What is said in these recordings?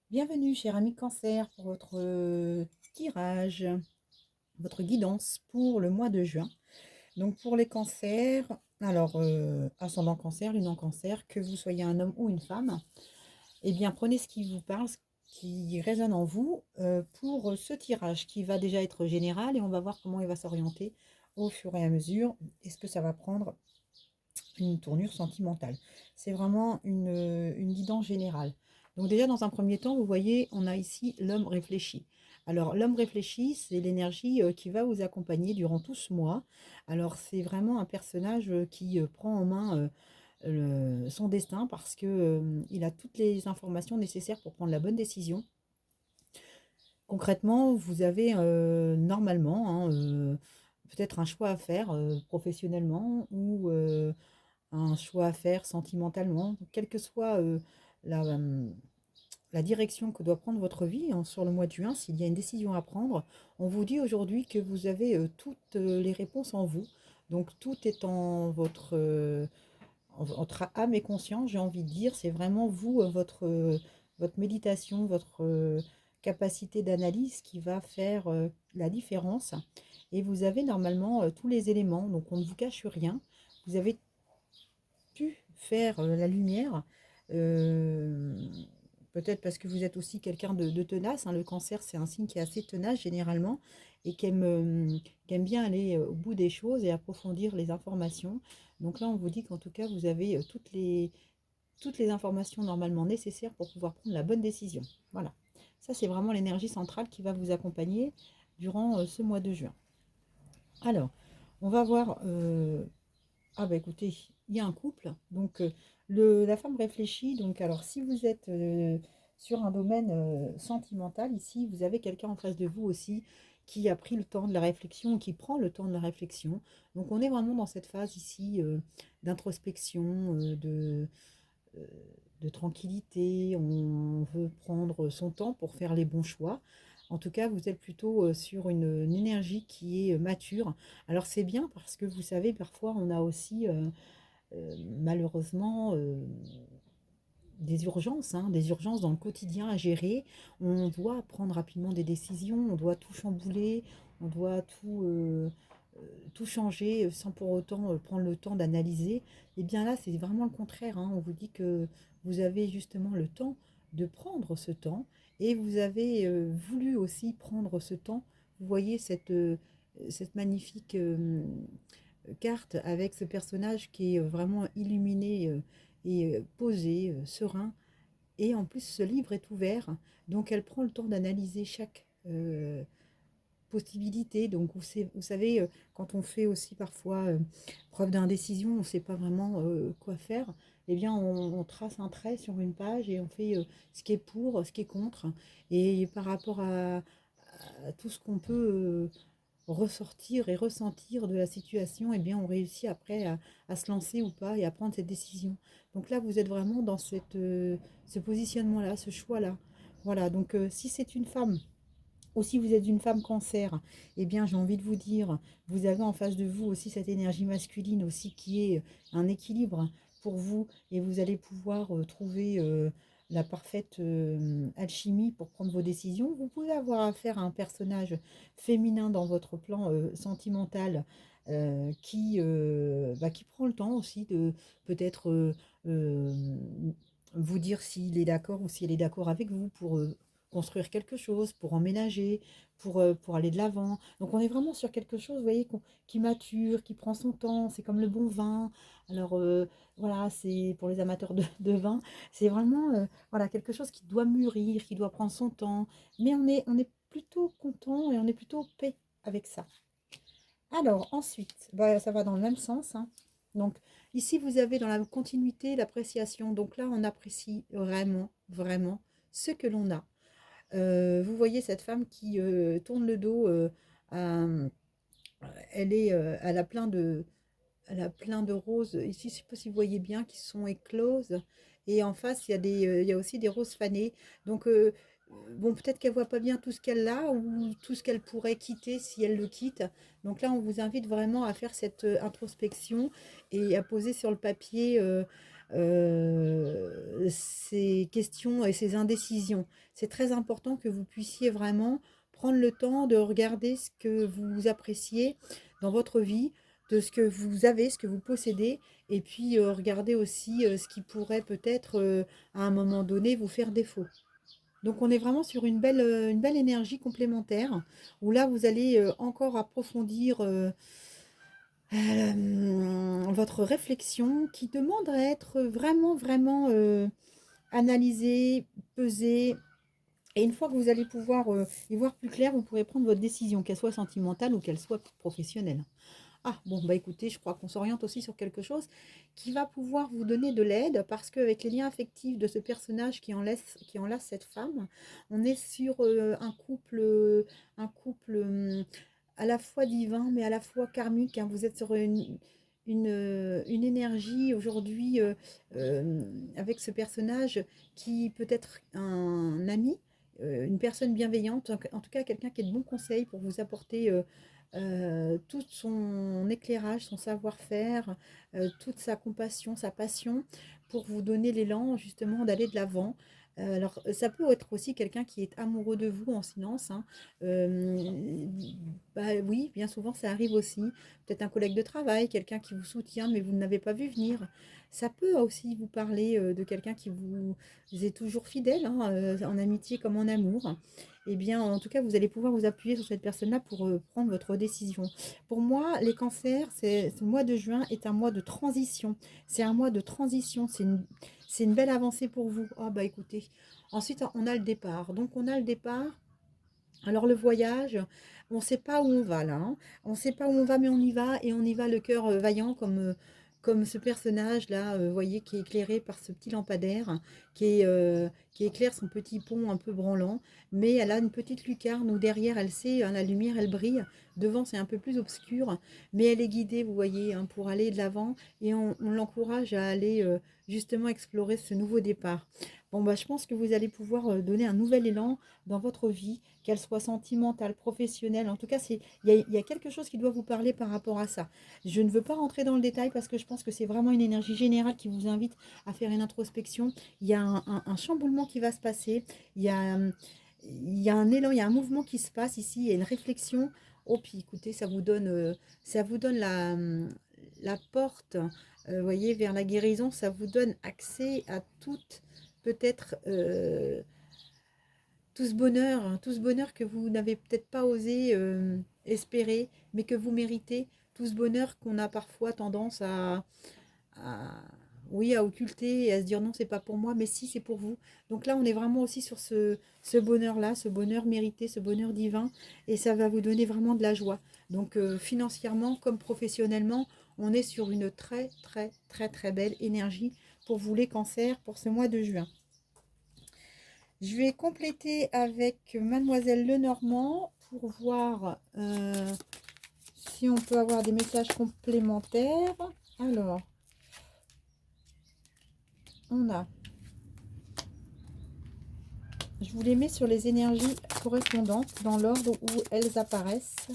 Bienvenue, cher ami Cancer, pour votre tirage, votre guidance pour le mois de juin. Donc pour les cancers, alors ascendant cancer, lunan cancer, que vous soyez un homme ou une femme, eh bien prenez ce qui vous parle, ce qui résonne en vous pour ce tirage qui va déjà être général et on va voir comment il va s'orienter au fur et à mesure. Est-ce que ça va prendre une tournure sentimentale? C'est vraiment une guidance générale. Donc déjà, dans un premier temps, vous voyez, on a ici l'homme réfléchi. Alors, l'homme réfléchi, c'est l'énergie qui va vous accompagner durant tout ce mois. Alors, c'est vraiment un personnage qui prend en main son destin parce que il a toutes les informations nécessaires pour prendre la bonne décision. Concrètement, vous avez normalement peut-être un choix à faire professionnellement ou un choix à faire sentimentalement, quelle que soit la, la direction que doit prendre votre vie sur le mois de juin, s'il y a une décision à prendre, on vous dit aujourd'hui que vous avez toutes les réponses en vous. Donc tout est en votre âme et conscience, j'ai envie de dire, c'est vraiment vous, votre méditation, votre capacité d'analyse qui va faire la différence. Et vous avez normalement tous les éléments, donc on ne vous cache rien. Vous avez pu faire la lumière. euh, Peut-être parce que vous êtes aussi quelqu'un de tenace, hein. Le cancer, c'est un signe qui est assez tenace généralement et qui aime bien aller au bout des choses et approfondir les informations. Donc là, on vous dit qu'en tout cas, vous avez toutes les informations normalement nécessaires pour pouvoir prendre la bonne décision. Voilà. Ça, c'est vraiment l'énergie centrale qui va vous accompagner durant ce mois de juin. Alors, on va voir ah bah écoutez, il y a un couple, donc la femme réfléchit, donc alors si vous êtes sur un domaine sentimental, ici vous avez quelqu'un en face de vous aussi qui a pris le temps de la réflexion, qui prend le temps de la réflexion. Donc on est vraiment dans cette phase ici d'introspection, euh, de tranquillité, on veut prendre son temps pour faire les bons choix. En tout cas, vous êtes plutôt sur une énergie qui est mature. Alors c'est bien parce que vous savez, parfois on a aussi malheureusement des urgences dans le quotidien à gérer. On doit prendre rapidement des décisions, on doit tout chambouler, on doit tout changer sans pour autant prendre le temps d'analyser. Et bien là, c'est vraiment le contraire, hein. On vous dit que vous avez justement le temps de prendre ce temps et vous avez voulu aussi prendre ce temps. Vous voyez cette magnifique carte avec ce personnage qui est vraiment illuminé et posé, serein. Et en plus, ce livre est ouvert, donc elle prend le temps d'analyser chaque possibilité. Donc vous savez, quand on fait aussi parfois preuve d'indécision, on ne sait pas vraiment quoi faire, eh bien on trace un trait sur une page et on fait ce qui est pour, ce qui est contre. Et par rapport à tout ce qu'on peut ressortir et ressentir de la situation, eh bien, on réussit après à se lancer ou pas et à prendre cette décision. Donc là, vous êtes vraiment dans ce positionnement-là, ce choix-là. Voilà, donc si c'est une femme ou si vous êtes une femme cancer, eh bien, j'ai envie de vous dire, vous avez en face de vous aussi cette énergie masculine aussi qui est un équilibre pour vous et vous allez pouvoir trouver la parfaite alchimie pour prendre vos décisions. Vous pouvez avoir affaire à un personnage féminin dans votre plan sentimental qui prend le temps aussi de peut-être euh, vous dire s'il est d'accord ou si elle est d'accord avec vous pour construire quelque chose, pour emménager, pour aller de l'avant. Donc on est vraiment sur quelque chose, vous voyez, qui mature, qui prend son temps, c'est comme le bon vin. Alors voilà, c'est pour les amateurs de vin, c'est vraiment voilà, quelque chose qui doit mûrir, qui doit prendre son temps. Mais on est plutôt content et on est plutôt paix avec ça. Alors ensuite, bah, ça va dans le même sens, hein. Donc ici, vous avez dans la continuité l'appréciation. Donc là, on apprécie vraiment, vraiment ce que l'on a. Vous voyez cette femme qui tourne le dos, à- elle a plein de roses. Ici, je ne sais pas si vous voyez bien, qui sont écloses. Et en face, il y a aussi des roses fanées. Donc, bon, peut-être qu'elle voit pas bien tout ce qu'elle a ou tout ce qu'elle pourrait quitter si elle le quitte. Donc là, on vous invite vraiment à faire cette introspection et à poser sur le papier. ces questions et ces indécisions. C'est très important que vous puissiez vraiment prendre le temps de regarder ce que vous appréciez dans votre vie, de ce que vous avez, ce que vous possédez, et puis regarder aussi ce qui pourrait peut-être à un moment donné vous faire défaut. Donc on est vraiment sur une belle énergie complémentaire, où là vous allez encore approfondir votre réflexion qui demande à être vraiment, vraiment analysée, pesée. Et une fois que vous allez pouvoir y voir plus clair, vous pourrez prendre votre décision, qu'elle soit sentimentale ou qu'elle soit professionnelle. Ah, bon, bah écoutez, je crois qu'on s'oriente aussi sur quelque chose qui va pouvoir vous donner de l'aide parce qu'avec les liens affectifs de ce personnage qui enlace cette femme, on est sur un couple à la fois divin mais à la fois karmique, hein. Vous êtes sur une énergie aujourd'hui avec ce personnage qui peut être un ami, une personne bienveillante, en tout cas quelqu'un qui est de bons conseils pour vous apporter tout son éclairage, son savoir-faire, toute sa compassion, sa passion pour vous donner l'élan justement d'aller de l'avant. Alors, ça peut être aussi quelqu'un qui est amoureux de vous en silence, hein. Euh, Bah oui, bien souvent ça arrive aussi. Peut-être un collègue de travail, quelqu'un qui vous soutient mais vous ne l'avez pas vu venir. Ça peut aussi vous parler de quelqu'un qui vous est toujours fidèle, hein, en amitié comme en amour. Eh bien, en tout cas, vous allez pouvoir vous appuyer sur cette personne-là pour prendre votre décision. Pour moi, les cancers, ce mois de juin est un mois de transition. C'est un mois de transition. C'est une belle avancée pour vous. Ah bah écoutez. Ensuite, on a le départ. Donc, on a le départ. Alors le voyage, on ne sait pas où on va là, hein. On ne sait pas où on va, mais on y va et on y va le cœur vaillant comme ce personnage-là, vous voyez, qui est éclairé par ce petit lampadaire, qui éclaire son petit pont un peu branlant, mais elle a une petite lucarne où derrière, elle sait, hein, la lumière, elle brille. Devant, c'est un peu plus obscur, mais elle est guidée, vous voyez, hein, pour aller de l'avant et on l'encourage à aller justement explorer ce nouveau départ. Bon, bah, je pense que vous allez pouvoir donner un nouvel élan dans votre vie, qu'elle soit sentimentale, professionnelle. En tout cas, il y a quelque chose qui doit vous parler par rapport à ça. Je ne veux pas rentrer dans le détail parce que je pense que c'est vraiment une énergie générale qui vous invite à faire une introspection. Il y a un chamboulement qui va se passer. Il y a un élan, il y a un mouvement qui se passe ici. Il y a une réflexion. Oh, puis écoutez, ça vous donne la porte, voyez, vers la guérison. Ça vous donne accès à toute, peut-être, tout ce bonheur que vous n'avez peut-être pas osé espérer, mais que vous méritez, tout ce bonheur qu'on a parfois tendance à- oui, à occulter et à se dire non, c'est pas pour moi, mais si, c'est pour vous. Donc là, on est vraiment aussi sur ce bonheur-là, ce bonheur mérité, ce bonheur divin, et ça va vous donner vraiment de la joie. Donc financièrement comme professionnellement, on est sur une très, très, très, très belle énergie pour vous les cancers pour ce mois de juin. Je vais compléter avec Mademoiselle Lenormand pour voir si on peut avoir des messages complémentaires. Alors, on a, je vous les mets sur les énergies correspondantes dans l'ordre où elles apparaissent.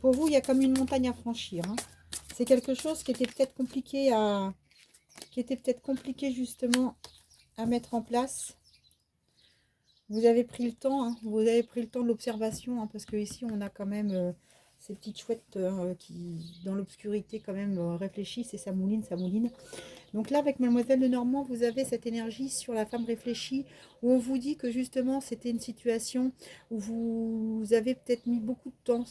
Pour vous, il y a comme une montagne à franchir, hein. C'est quelque chose qui était peut-être compliqué justement à mettre en place. Vous avez pris le temps, hein, vous avez pris le temps de l'observation, hein, parce que ici on a quand même ces petites chouettes qui, dans l'obscurité, quand même réfléchissent et ça mouline, ça mouline. Donc là, avec Mademoiselle Lenormand, vous avez cette énergie sur la femme réfléchie, où on vous dit que justement c'était une situation où vous avez peut-être mis beaucoup de temps.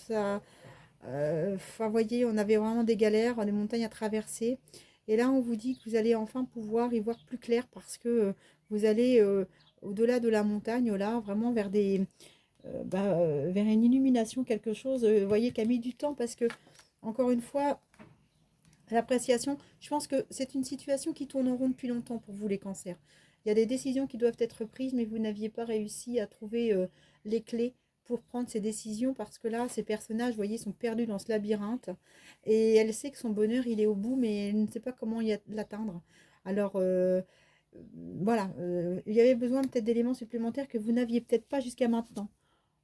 Enfin, voyez, on avait vraiment des galères, des montagnes à traverser. Et là, on vous dit que vous allez enfin pouvoir y voir plus clair parce que vous allez au-delà de la montagne, là, vraiment vers une illumination, quelque chose, vous voyez, qui a mis du temps parce que, encore une fois, l'appréciation, je pense que c'est une situation qui tourne en rond depuis longtemps pour vous, les cancers. Il y a des décisions qui doivent être prises, mais vous n'aviez pas réussi à trouver les clés pour prendre ces décisions parce que là, ces personnages, vous voyez, sont perdus dans ce labyrinthe et elle sait que son bonheur, il est au bout, mais elle ne sait pas comment l'atteindre. Alors, voilà, il y avait besoin peut-être d'éléments supplémentaires que vous n'aviez peut-être pas jusqu'à maintenant.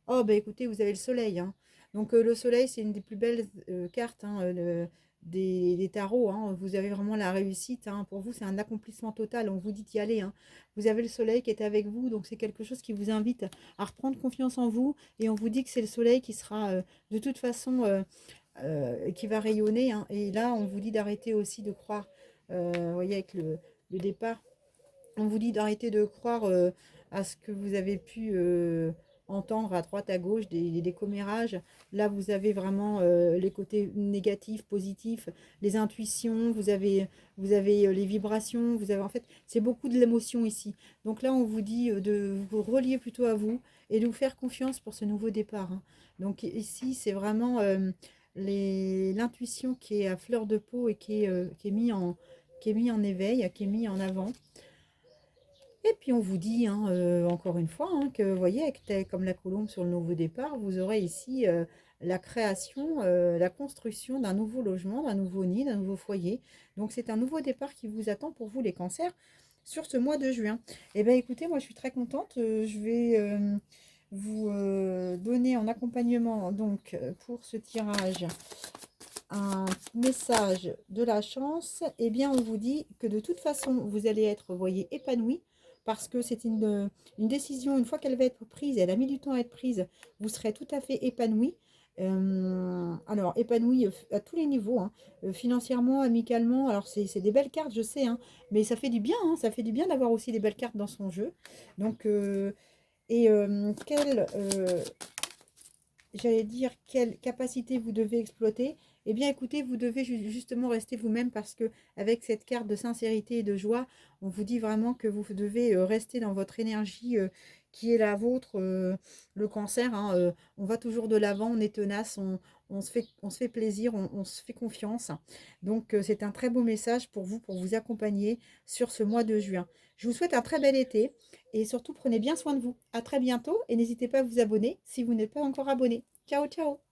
Oh, bah écoutez, vous avez le soleil, hein. Donc le soleil, c'est une des plus belles cartes, hein, des tarots, hein. Vous avez vraiment la réussite, hein. Pour vous, c'est un accomplissement total. On vous dit d'y aller, hein. Vous avez le soleil qui est avec vous, donc c'est quelque chose qui vous invite à reprendre confiance en vous. Et on vous dit que c'est le soleil qui sera de toute façon qui va rayonner, hein. Et là, on vous dit d'arrêter aussi de croire, vous voyez, avec le départ, on vous dit d'arrêter de croire à ce que vous avez pu entendre à droite, à gauche, des commérages. Là, vous avez vraiment les côtés négatifs, positifs, les intuitions, vous avez les vibrations, vous avez en fait, c'est beaucoup de l'émotion ici. Donc là, on vous dit de vous relier plutôt à vous et de vous faire confiance pour ce nouveau départ, hein. Donc ici, c'est vraiment l'intuition qui est à fleur de peau et qui est mis en éveil, qui est mis en avant. Et puis on vous dit, hein, encore une fois, hein, que vous voyez, avec comme la colombe sur le nouveau départ, vous aurez ici la création, la construction d'un nouveau logement, d'un nouveau nid, d'un nouveau foyer. Donc c'est un nouveau départ qui vous attend pour vous les cancers sur ce mois de juin. Eh bien écoutez, moi je suis très contente. Je vais vous donner en accompagnement donc pour ce tirage un message de la chance. Eh bien on vous dit que de toute façon vous allez être, vous voyez, épanoui parce que c'est une décision, une fois qu'elle va être prise, elle a mis du temps à être prise, vous serez tout à fait épanoui. Alors épanoui à tous les niveaux, hein, financièrement, amicalement. Alors c'est des belles cartes, je sais, hein, mais ça fait du bien, hein, ça fait du bien d'avoir aussi des belles cartes dans son jeu. Donc j'allais dire, quelle capacité vous devez exploiter. Eh bien, écoutez, vous devez justement rester vous-même parce que avec cette carte de sincérité et de joie, on vous dit vraiment que vous devez rester dans votre énergie qui est la vôtre. Le cancer, hein, on va toujours de l'avant, on est tenace, on se fait plaisir, on se fait confiance. Donc, c'est un très beau message pour vous accompagner sur ce mois de juin. Je vous souhaite un très bel été et surtout prenez bien soin de vous. À très bientôt et n'hésitez pas à vous abonner si vous n'êtes pas encore abonné. Ciao, ciao!